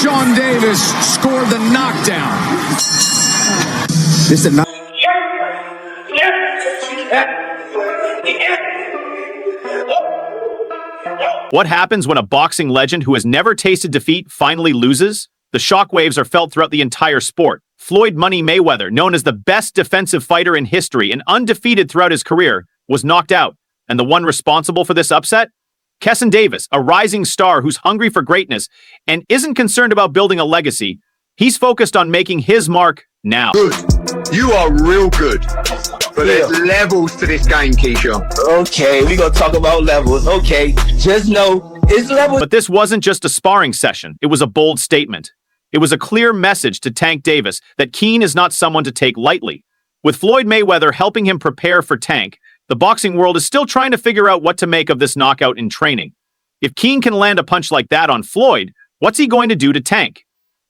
Keyshawn Davis scored the knockdown. This is not. What happens when a boxing legend who has never tasted defeat finally loses? The shockwaves are felt throughout the entire sport. Floyd "Money" Mayweather, known as the best defensive fighter in history and undefeated throughout his career, was knocked out. And the one responsible for this upset? Keyshawn Davis, a rising star who's hungry for greatness and isn't concerned about building a legacy. He's focused on making his mark now. Good. You are real good. But there's levels to this game, Keyshawn. Okay, we're going to talk about levels. Okay, just know it's levels. But this wasn't just a sparring session. It was a bold statement. It was a clear message to Tank Davis that Keane is not someone to take lightly. With Floyd Mayweather helping him prepare for Tank, the boxing world is still trying to figure out what to make of this knockout in training. If Keane can land a punch like that on Floyd, what's he going to do to Tank?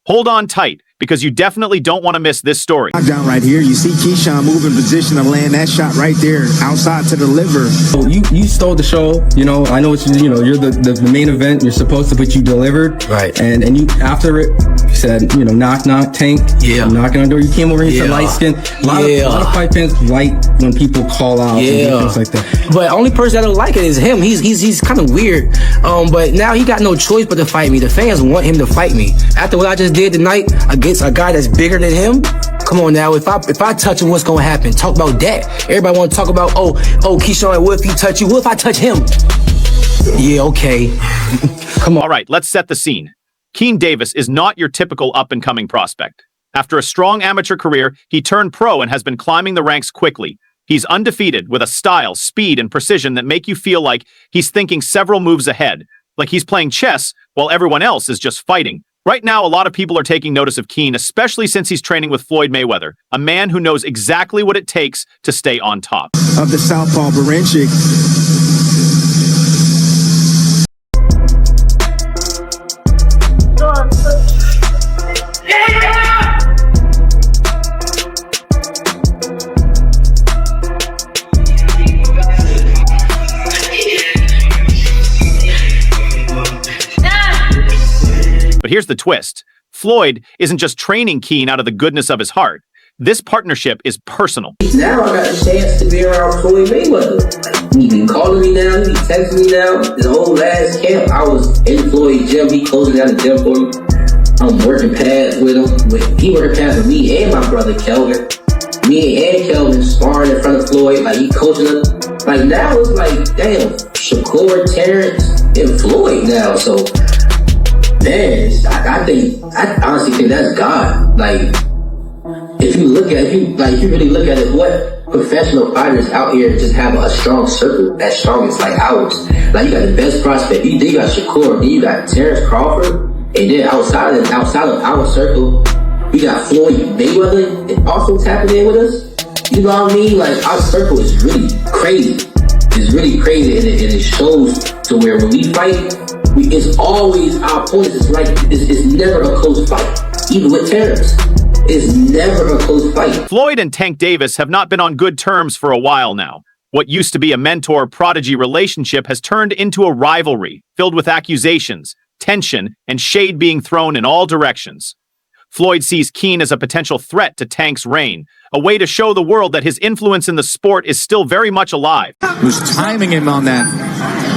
Hold on tight, because you definitely don't want to miss this story. Knockdown right here. You see Keyshawn move in position to land that shot right there outside to the liver. You stole the show. You know, I know what you're the main event. You're supposed to, but you delivered. Right. And you, after it, you said, knock, knock, Tank. Yeah. I'm knocking on the door. You came over here to light skin. A lot of fight fans like when people call out and things like that. But only person that don't like it is him. He's kind of weird. But now he got no choice but to fight me. The fans want him to fight me. After what I just did tonight against a guy that's bigger than him, come on now. If I touch him, what's gonna happen? Talk about that. Everybody want to talk about Keyshawn. What if he touch you? What if I touch him? Yeah, okay. Come on. All right, let's set the scene. Keyshawn Davis is not your typical up-and-coming prospect. After a strong amateur career, he turned pro and has been climbing the ranks quickly. He's undefeated with a style, speed, and precision that make you feel like he's thinking several moves ahead, like he's playing chess while everyone else is just fighting. Right now, a lot of people are taking notice of Keane, especially since he's training with Floyd Mayweather, a man who knows exactly what it takes to stay on top. Of the southpaw Barenchik. But here's the twist. Floyd isn't just training Keane out of the goodness of his heart. This partnership is personal. Now I got the chance to be around Floyd Mayweather. He been calling me now, he texting me now. The whole last camp, I was in Floyd's gym. He closing down the gym for me. I'm working pads with him. He working pads with me and my brother Kelvin. Me and Kelvin sparring in front of Floyd. Like, he coaching him. Like, now it's like, damn, Shakur, Terrence, and Floyd now. So, man, I honestly think that's God. Like, if you really look at it, what professional fighters out here just have a strong circle that's strongest like ours? Like, you got the best prospect. You got Shakur, then you got Terrence Crawford, and then outside of our circle, we got Floyd Mayweather also tapping in with us. You know what I mean? Like, our circle is really crazy. It's really crazy, and it shows to where when we fight, it's always our opponents. It's never a close fight, even with Terrence. It's never a close fight. Floyd and Tank Davis have not been on good terms for a while now. What used to be a mentor-prodigy relationship has turned into a rivalry, filled with accusations, tension, and shade being thrown in all directions. Floyd sees Keane as a potential threat to Tank's reign, a way to show the world that his influence in the sport is still very much alive. Was timing him on that.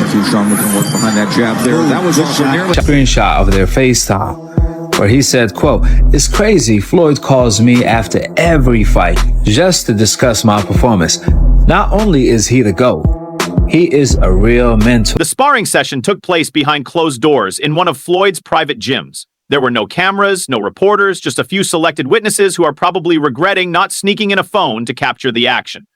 Keyshawn looking to work behind that jab there. That was also nearly. Screenshot of their FaceTime, where he said, quote, "It's crazy. Floyd calls me after every fight just to discuss my performance. Not only is he the GOAT, he is a real mentor." The sparring session took place behind closed doors in one of Floyd's private gyms. There were no cameras, no reporters, just a few selected witnesses who are probably regretting not sneaking in a phone to capture the action.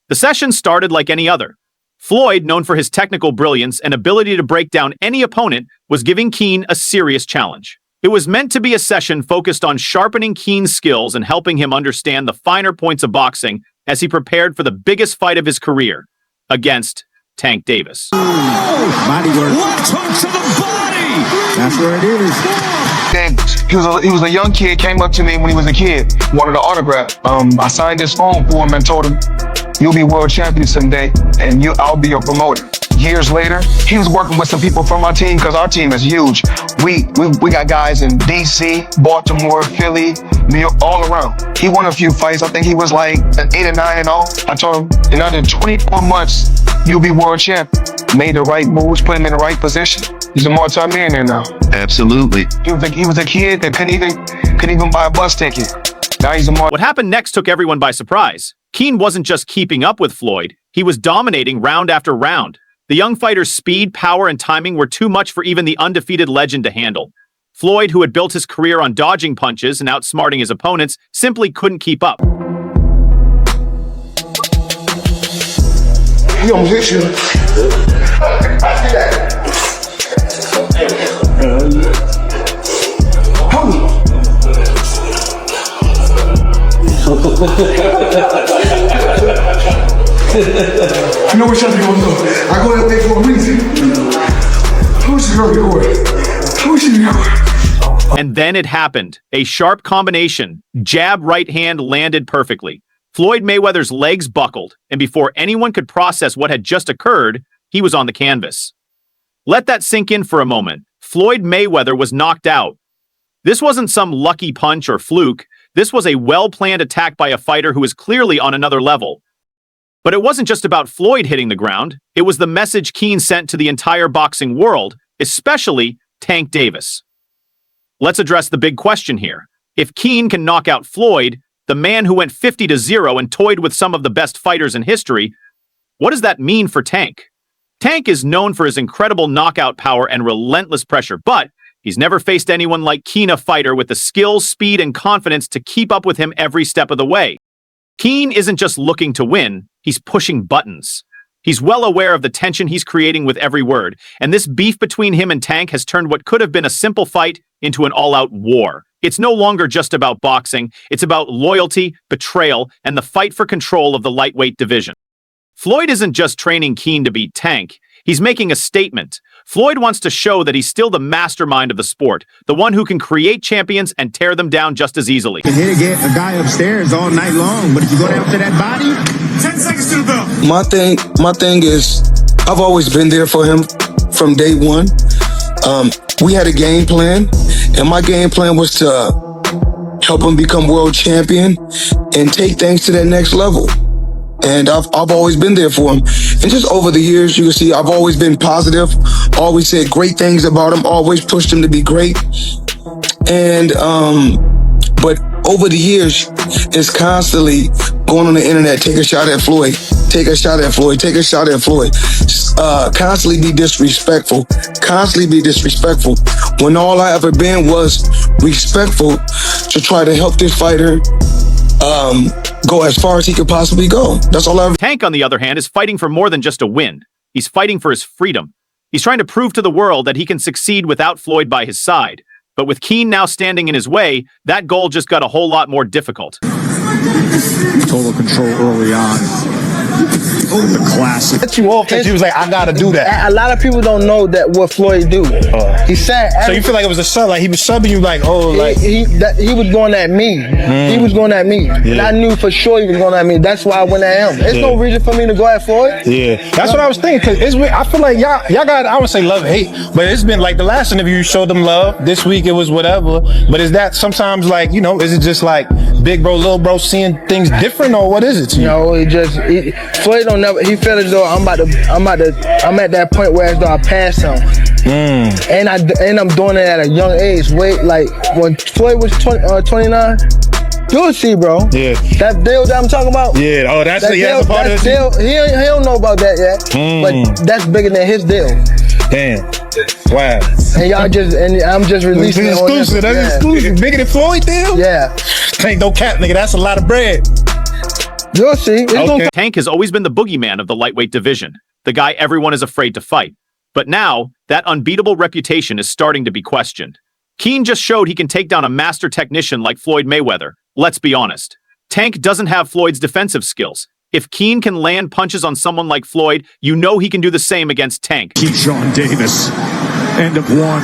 The session started like any other. Floyd, known for his technical brilliance and ability to break down any opponent, was giving Keane a serious challenge. It was meant to be a session focused on sharpening Keane's skills and helping him understand the finer points of boxing as he prepared for the biggest fight of his career against Tank Davis. Body work. Left hook to the body. That's where it is. He was a young kid, came up to me when he was a kid, wanted an autograph. I signed his phone for him and told him, "You'll be world champion someday, and I'll be your promoter." He years later, he was working with some people from our team because our team is huge. We got guys in DC, Baltimore, Philly, New York, all around. He won a few fights. I think he was like 8 or 9-0. I told him, in under 24 months, you'll be world champ. Made the right moves, put him in the right position. He's a multi-millionaire now. Absolutely. He was a kid that couldn't even buy a bus ticket. Now he's a What happened next took everyone by surprise. Keane wasn't just keeping up with Floyd, he was dominating round after round. The young fighter's speed, power, and timing were too much for even the undefeated legend to handle. Floyd, who had built his career on dodging punches and outsmarting his opponents, simply couldn't keep up. He almost hit you. You know what shot you gonna do? I go that way for a reason. Who's the girl Who's the And then it happened. A sharp combination. Jab, right hand landed perfectly. Floyd Mayweather's legs buckled, and before anyone could process what had just occurred, he was on the canvas. Let that sink in for a moment. Floyd Mayweather was knocked out. This wasn't some lucky punch or fluke. This was a well-planned attack by a fighter who is clearly on another level. But it wasn't just about Floyd hitting the ground. It was the message Keane sent to the entire boxing world, especially Tank Davis. Let's address the big question here. If Keane can knock out Floyd, the man who went 50-0 and toyed with some of the best fighters in history, what does that mean for Tank? Tank is known for his incredible knockout power and relentless pressure, but he's never faced anyone like Keane, a fighter with the skills, speed, and confidence to keep up with him every step of the way. Keane isn't just looking to win, he's pushing buttons. He's well aware of the tension he's creating with every word, and this beef between him and Tank has turned what could have been a simple fight into an all-out war. It's no longer just about boxing, it's about loyalty, betrayal, and the fight for control of the lightweight division. Floyd isn't just training Keane to beat Tank, he's making a statement. Floyd wants to show that he's still the mastermind of the sport, the one who can create champions and tear them down just as easily. You can hit a guy upstairs all night long, but if you go down to that body, 10 seconds to the bell. My thing is, I've always been there for him from day one. We had a game plan, and my game plan was to help him become world champion and take things to that next level. And I've always been there for him. And just over the years, you can see I've always been positive, always said great things about him, always pushed him to be great. And, but over the years, it's constantly going on the internet, take a shot at Floyd, take a shot at Floyd, take a shot at Floyd. Constantly be disrespectful, when all I ever been was respectful to try to help this fighter go as far as he could possibly go. That's all I ever. Tank, on the other hand, is fighting for more than just a win. He's fighting for his freedom. He's trying to prove to the world that he can succeed without Floyd by his side. But with Keane now standing in his way, that goal just got a whole lot more difficult. Total control early on. The classic. Cut you off because he was like, I gotta do that. A lot of people don't know that what Floyd do. He said. So you feel like it was a sub, like he was subbing you, like, oh, like he was going at me. He was going at me, and I knew for sure he was going at me. That's why I went at him. There's no reason for me to go at Floyd. Yeah, that's what I was thinking. Cause I feel like y'all got, I would say love and hate, but it's been like the last interview you showed them love. This week it was whatever. But is that sometimes like, you know, is it just like big bro, little bro seeing things different, or what is it to you? No, Floyd don't never. He feel as though I'm at that point where as though I passed him. And I'm doing it at a young age. Wait, like when Floyd was 29, you'll see, bro. Yeah. That deal that I'm talking about. Yeah. Oh, that's the part of deal. He don't know about that yet. But that's bigger than his deal. Damn. Wow. And I'm just releasing it. Exclusive. That's exclusive. Bigger than Floyd deal? Yeah. Ain't no cap, nigga. That's a lot of bread. You'll see. Okay. Tank has always been the boogeyman of the lightweight division, the guy everyone is afraid to fight. But now, that unbeatable reputation is starting to be questioned. Keane just showed he can take down a master technician like Floyd Mayweather. Let's be honest. Tank doesn't have Floyd's defensive skills. If Keane can land punches on someone like Floyd, you know he can do the same against Tank. Keyshawn Davis, end of one.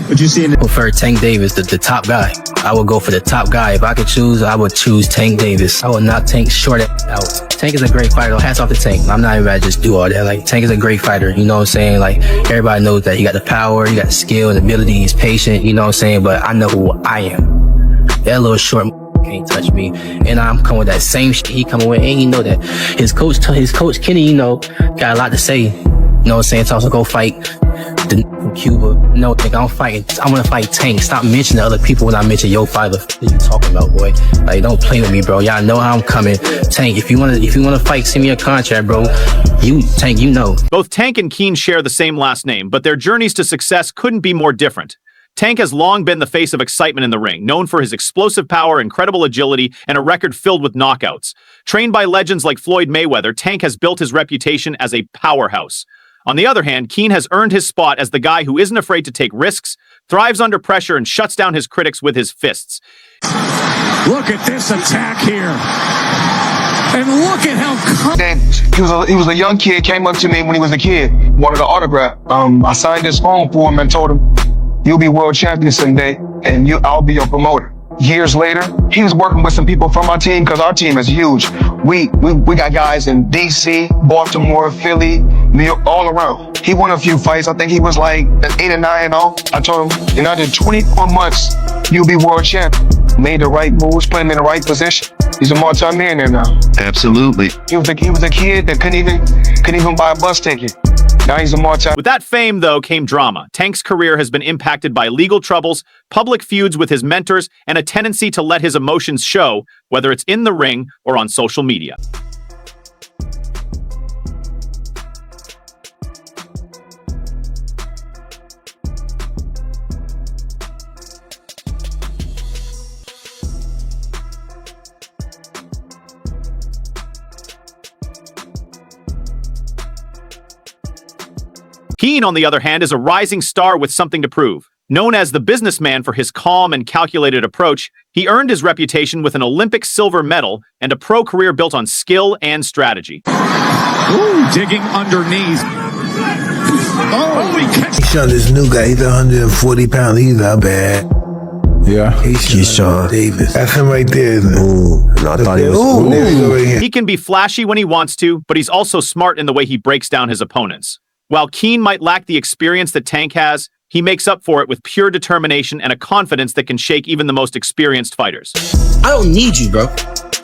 What you see in prefer Tank Davis, the top guy. I would go for the top guy. If I could choose, I would choose Tank Davis. I would not Tank short it out. Tank is a great fighter. Hats off to Tank. I'm not even about to just do all that. Like, Tank is a great fighter. You know what I'm saying? Like, everybody knows that he got the power, he got the skill and ability, he's patient, you know what I'm saying? But I know who I am. That little short can't touch me. And I'm coming with that same shit he coming with. And you know that his coach Kenny, you know, got a lot to say. You know what I'm saying? So also go fight the from Cuba. No, think I'm fighting. I want to fight Tank. Stop mentioning other people when I mention your fighter. What are you talking about, boy? Like, don't play with me, bro. Y'all know how I'm coming. Tank, if you wanna fight, send me a contract, bro. Tank, you know. Both Tank and Keen share the same last name, but their journeys to success couldn't be more different. Tank has long been the face of excitement in the ring, known for his explosive power, incredible agility, and a record filled with knockouts. Trained by legends like Floyd Mayweather, Tank has built his reputation as a powerhouse. On the other hand, Keen has earned his spot as the guy who isn't afraid to take risks, thrives under pressure, and shuts down his critics with his fists. Look at this attack here. And look at how... He was a young kid, came up to me when he was a kid, wanted an autograph. I signed his phone for him and told him, "You'll be world champion someday, and I'll be your promoter." Years later, he was working with some people from our team, because our team is huge. We got guys in DC, Baltimore, Philly, New York, all around. He won a few fights. I think he was like 8 or 9-0. I told him, in under 24 months, you'll be world champion. Made the right moves, put him in the right position. He's a multi-millionaire now. Absolutely. He was a kid that couldn't even buy a bus ticket. Now he's a multi. With that fame, though, came drama. Tank's career has been impacted by legal troubles, public feuds with his mentors, and a tendency to let his emotions show, whether it's in the ring or on social media. Keen, on the other hand, is a rising star with something to prove. Known as the businessman for his calm and calculated approach, he earned his reputation with an Olympic silver medal and a pro career built on skill and strategy. Ooh, digging underneath. Oh, he catches. Keyshawn, this new guy, he's 140 pounds. He's not bad. Yeah. Keyshawn Davis. That's him right there, isn't it? Ooh, no, I thought he was. Ooh, there we go right here. He can be flashy when he wants to, but he's also smart in the way he breaks down his opponents. While Keen might lack the experience that Tank has, he makes up for it with pure determination and a confidence that can shake even the most experienced fighters. I don't need you, bro.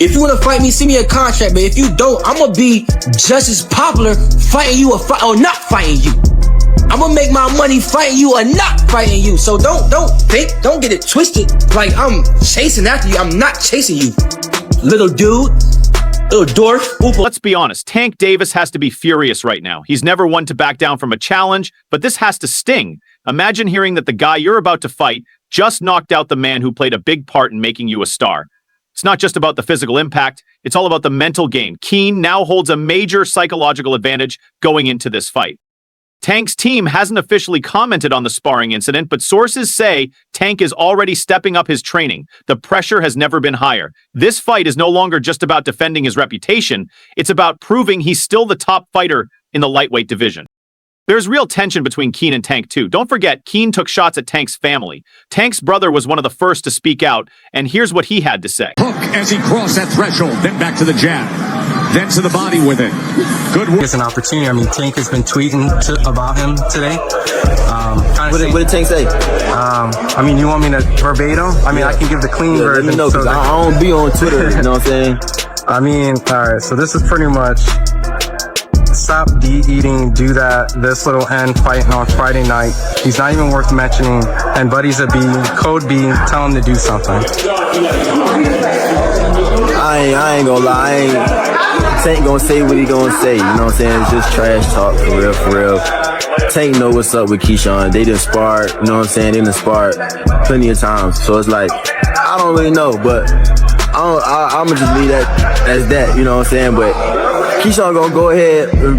If you want to fight me, send me a contract, but if you don't, I'm going to be just as popular fighting you or not fighting you. I'm going to make my money fighting you or not fighting you. So don't get it twisted like I'm chasing after you. I'm not chasing you, little dude. Let's be honest, Tank Davis has to be furious right now. He's never one to back down from a challenge, but this has to sting. Imagine hearing that the guy you're about to fight just knocked out the man who played a big part in making you a star. It's not just about the physical impact, it's all about the mental game. Keen now holds a major psychological advantage going into this fight. Tank's team hasn't officially commented on the sparring incident, but sources say Tank is already stepping up his training. The pressure has never been higher. This fight is no longer just about defending his reputation. It's about proving he's still the top fighter in the lightweight division. There's real tension between Keen and Tank, too. Don't forget, Keen took shots at Tank's family. Tank's brother was one of the first to speak out, and here's what he had to say. Hook as he crossed that threshold, then back to the jab, then to the body with it. Good work. It's an opportunity. I mean, Tank has been tweeting about him today. What did Tank say? I mean, you want me to verbatim? I mean, I can give the clean version. Let me know, because I don't be on Twitter, you know what I'm saying? I mean, all right, so this is pretty much... Stop eating, do that. This little end fighting on Friday night. He's not even worth mentioning. And Buddy's a B, code B, tell him to do something. I ain't gonna lie. Tank gonna say what he gonna say. You know what I'm saying? It's just trash talk, for real. Tank know what's up with Keyshawn. They done sparred, you know what I'm saying? They done sparred plenty of times. So it's like, I don't really know, but I'm gonna just leave that as that, you know what I'm saying? But Keyshawn gonna go ahead and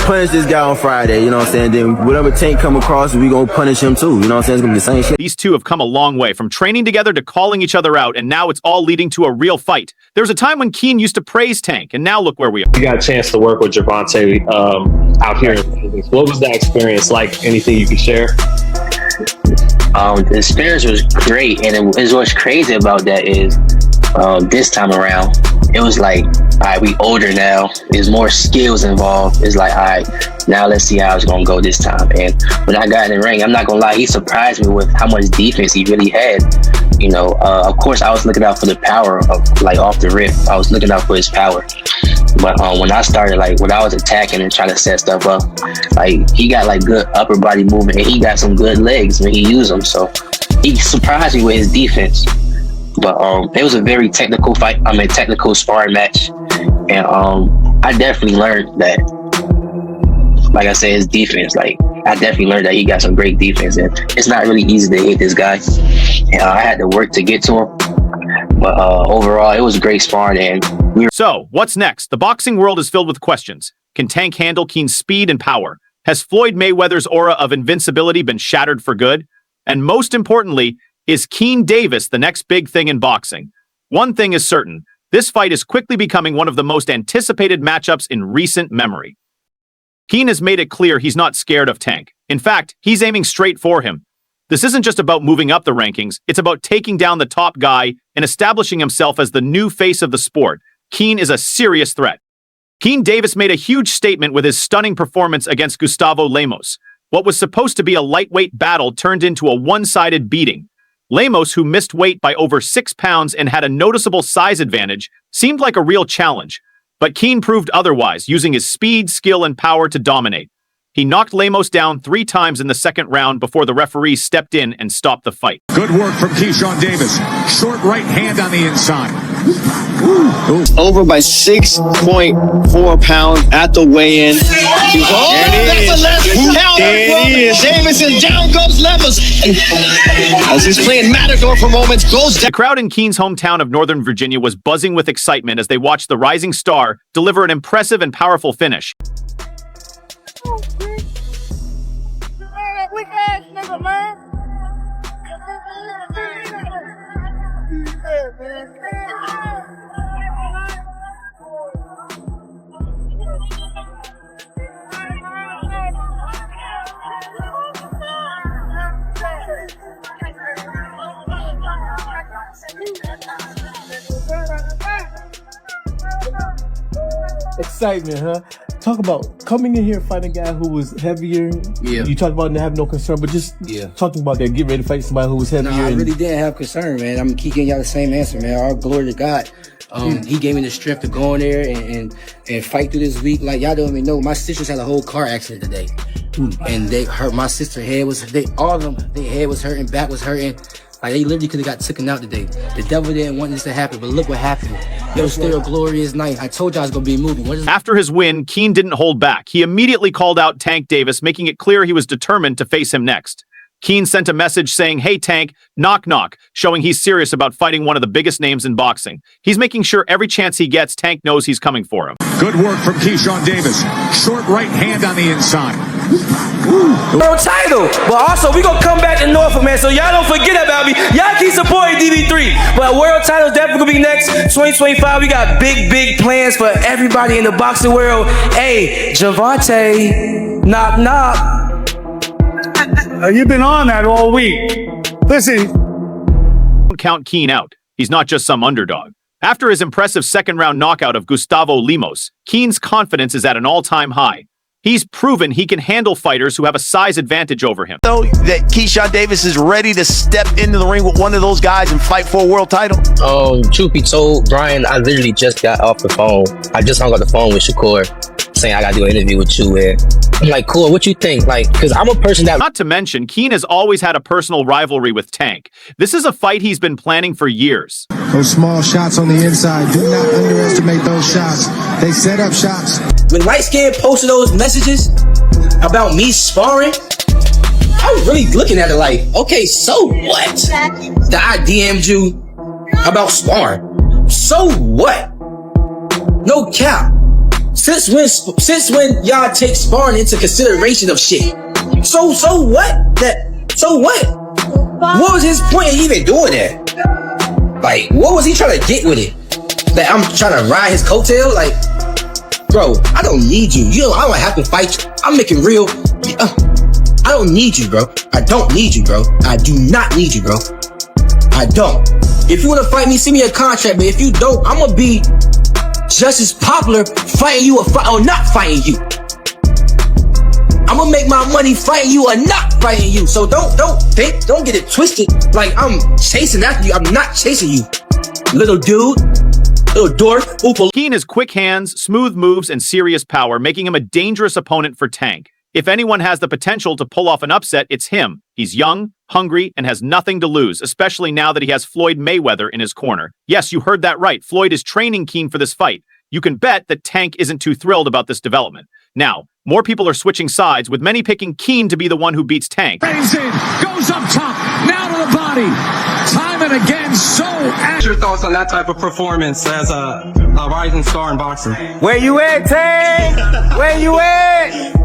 punish this guy on Friday, you know what I'm saying? Then whatever Tank come across, we gonna punish him too, you know what I'm saying? It's gonna be the same shit. These two have come a long way, from training together to calling each other out, and now it's all leading to a real fight. There was a time when Keen used to praise Tank, and now look where we are. You got a chance to work with Gervonta out here. What was that experience like? Anything you could share? The experience was great, and what's crazy about that is this time around, it was like, all right, we older now. There's more skills involved. It's like, all right, now let's see how it's gonna go this time. And when I got in the ring, I'm not gonna lie, he surprised me with how much defense he really had. You know, of course, I was looking out for the power of, like, off the rip. I was looking out for his power. But when I started, like, when I was attacking and trying to set stuff up, like, he got like good upper body movement, and he got some good legs when he used them. So he surprised me with his defense. But it was a very technical fight. I mean, technical sparring match, and I definitely learned that. Like I said, his defense. Like, I definitely learned that he got some great defense, and it's not really easy to hit this guy. And I had to work to get to him. But overall, it was great sparring, and So, what's next? The boxing world is filled with questions. Can Tank handle Keen's speed and power? Has Floyd Mayweather's aura of invincibility been shattered for good? And most importantly, is Keyshawn Davis the next big thing in boxing? One thing is certain, this fight is quickly becoming one of the most anticipated matchups in recent memory. Keyshawn has made it clear he's not scared of Tank. In fact, he's aiming straight for him. This isn't just about moving up the rankings, it's about taking down the top guy and establishing himself as the new face of the sport. Keyshawn is a serious threat. Keyshawn Davis made a huge statement with his stunning performance against Gustavo Lemos. What was supposed to be a lightweight battle turned into a one-sided beating. Lemos, who missed weight by over 6 pounds and had a noticeable size advantage, seemed like a real challenge. But Keyshawn proved otherwise, using his speed, skill, and power to dominate. He knocked Lemos down 3 times in the second round before the referee stepped in and stopped the fight. Good work from Keyshawn Davis. Short right hand on the inside. Over by 6.4 pounds at the weigh-in. Davis, and down goes Lemos. As he's playing Matador for moments, goes down. The crowd in Keyshawn's hometown of Northern Virginia was buzzing with excitement as they watched the rising star deliver an impressive and powerful finish. Excitement, huh? Talk about coming in here and fighting a guy who was heavier. Yeah. You talked about not having no concern, but just talking about that, get ready to fight somebody who was heavier. No, I really didn't have concern, man. I'm keep giving y'all the same answer, man. All glory to God. He gave me the strength to go in there and fight through this week. Like, y'all don't even know, my sisters had a whole car accident today. And they hurt, my sister's head was, all of them, their head was hurting, back was hurting. Like, they literally could have got taken out today. The devil didn't want this to happen, but look what happened. It was still a glorious night. I told y'all it's gonna be a movie. After his win, Keyshawn didn't hold back. He immediately called out Tank Davis, making it clear he was determined to face him next. Keyshawn sent a message saying, "Hey Tank, knock knock," showing he's serious about fighting one of the biggest names in boxing. He's making sure every chance he gets, Tank knows he's coming for him. Good work from Keyshawn Davis. Short right hand on the inside. World title, but also we gonna come back to Norfolk, man. So y'all don't forget about me. Y'all keep supporting DB3. But world title's definitely gonna be next 2025. We got big plans for everybody in the boxing world. Hey, Gervonta, knock knock. You've been on that all week. Listen. Don't count Keyshawn out. He's not just some underdog. After his impressive second-round knockout of Gustavo Lemos, Keyshawn's confidence is at an all-time high. He's proven he can handle fighters who have a size advantage over him. So that Keyshawn Davis is ready to step into the ring with one of those guys and fight for a world title? Truth be told, Brian, I literally just got off the phone. I just hung up the phone with Shakur, saying I gotta do an interview with you. And I'm like, cool, what you think? Like, because I'm a person that... Not to mention, Keyshawn has always had a personal rivalry with Tank. This is a fight he's been planning for years. Those small shots on the inside, do not underestimate those shots. They set up shots. When Light Skin posted those messages about me sparring, I was really looking at it like, okay, so what? That I DM'd you about sparring. So what? No cap. Since when y'all take sparring into consideration of shit? So what? So what? What was his point of even doing that? Like, what was he trying to get with it? That I'm trying to ride his coattail? Like, bro, I don't need you. I don't have to fight you. I'm making real. I don't need you, bro. I don't need you, bro. I do not need you, bro. I don't. If you want to fight me, send me a contract, but if you don't, I'm going to be just as popular fighting you or not fighting you. I'm gonna make my money fighting you or not fighting you. So don't get it twisted like I'm chasing after you. I'm not chasing you, little dude, little dork. Keen has quick hands, smooth moves, and serious power, making him a dangerous opponent for Tank. If anyone has the potential to pull off an upset, it's him. He's young, hungry, and has nothing to lose, especially now that he has Floyd Mayweather in his corner. Yes, you heard that right. Floyd is training Keen for this fight. You can bet that Tank isn't too thrilled about this development. Now, more people are switching sides, with many picking Keen to be the one who beats Tank. Goes up top, now to the body. Time and again, so... What's your thoughts on that type of performance as a rising star in boxing? Where you at, Tank? Where you at?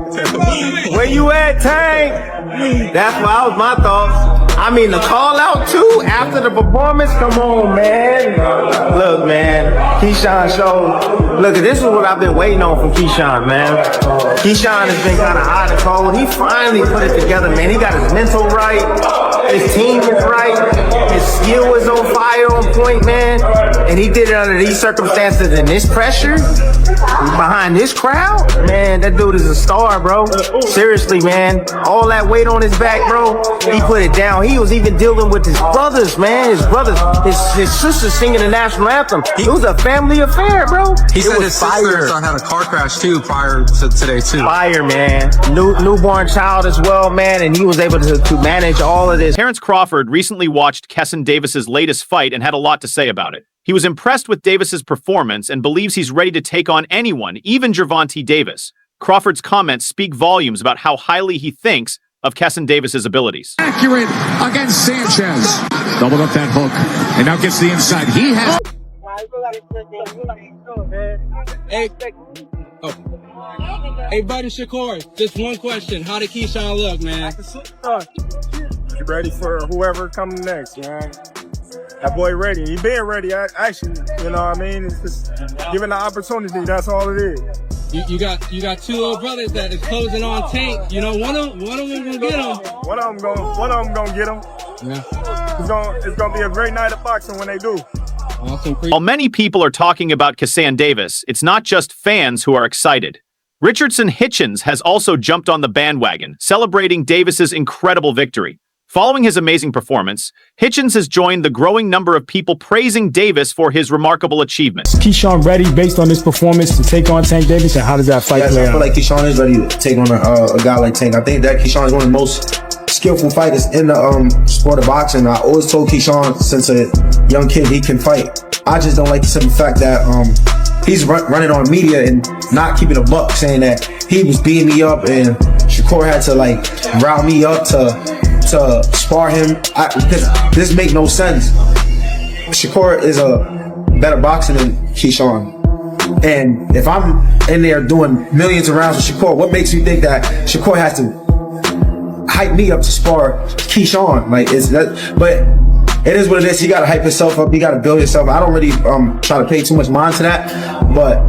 Where you at, Tank? That's what was my thoughts. I mean, the call out too after the performance. Come on, man. Look, man. Keyshawn showed. Look, this is what I've been waiting on from Keyshawn, man. Keyshawn has been kind of hot and cold. He finally put it together, man. He got his mental right. His team is right. His skill is on fire, on point, man. And he did it under these circumstances and this pressure behind this crowd. Man, that dude is a star, bro. Seriously, man. All that weight on his back, bro. He put it down. He was even dealing with his brothers, man. His brothers, his sisters singing the national anthem. It was a family affair, bro. He said his sister had a car crash too prior to today too. Fire, man. Newborn child as well, man. And he was able to manage all of this. Terrence Crawford recently watched Keyshawn Davis's latest fight and had a lot to say about it. He was impressed with Davis's performance and believes he's ready to take on anyone, even Gervonta Davis. Crawford's comments speak volumes about how highly he thinks of Keyshawn Davis's abilities. Accurate against Sanchez. Doubled up that hook, and now gets the inside. He has... Hey, buddy Shakur, just one question. How did Keyshawn look, man? You ready for whoever coming next, man? That boy ready. He been ready. Actually, you know what I mean? It's just giving the opportunity. That's all it is. You got two little brothers that is closing on Tank. You know, one of them gonna get him. One of them gonna get him. Yeah. It's gonna be a great night of boxing when they do. Awesome. While many people are talking about Keyshawn Davis, it's not just fans who are excited. Richardson Hitchens has also jumped on the bandwagon, celebrating Davis's incredible victory. Following his amazing performance, Hitchens has joined the growing number of people praising Davis for his remarkable achievements. Keyshawn ready based on this performance to take on Tank Davis, and how does that fight play out? I feel like Keyshawn is ready to take on a guy like Tank. I think that Keyshawn is one of the most skillful fighters in the sport of boxing. I always told Keyshawn since a young kid he can fight. I just don't like the simple fact that he's running on media and not keeping a buck, saying that he was beating me up and Shakur had to like rile me up to spar him. This make no sense. Shakur is a better boxer than Keyshawn. And if I'm in there doing millions of rounds with Shakur, what makes you think that Shakur has to hype me up to spar Keyshawn? Like, is that? But it is what it is. You gotta hype yourself up. You gotta build yourself. I don't really try to pay too much mind to that. But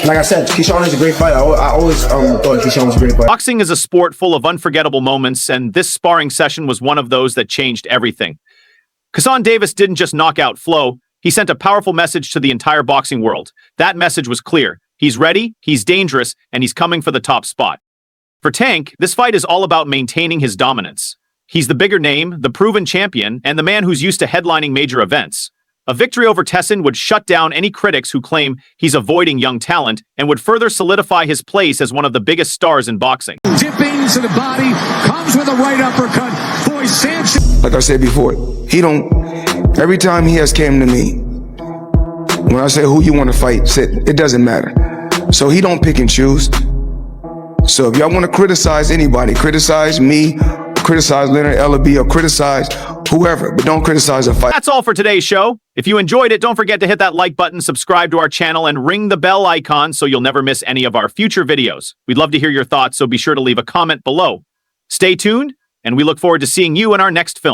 like I said, Keyshawn is a great fighter. I always thought Keyshawn was a great fighter. Boxing is a sport full of unforgettable moments, and this sparring session was one of those that changed everything. Keyshawn Davis didn't just knock out Flo. He sent a powerful message to the entire boxing world. That message was clear. He's ready, he's dangerous, and he's coming for the top spot. For Tank, this fight is all about maintaining his dominance. He's the bigger name, the proven champion, and the man who's used to headlining major events. A victory over Tessin would shut down any critics who claim he's avoiding young talent and would further solidify his place as one of the biggest stars in boxing. Dipping to the body, comes with a right uppercut. Boy, Sanchez. Like I said before, every time he has came to me, when I say who you want to fight, it doesn't matter. So he don't pick and choose. So if y'all want to criticize anybody, criticize me, criticize Leonard Ellaby, or criticize whoever, but don't criticize a fight. That's all for today's show. If you enjoyed it, don't forget to hit that like button, subscribe to our channel, and ring the bell icon so you'll never miss any of our future videos. We'd love to hear your thoughts, so be sure to leave a comment below. Stay tuned, and we look forward to seeing you in our next film.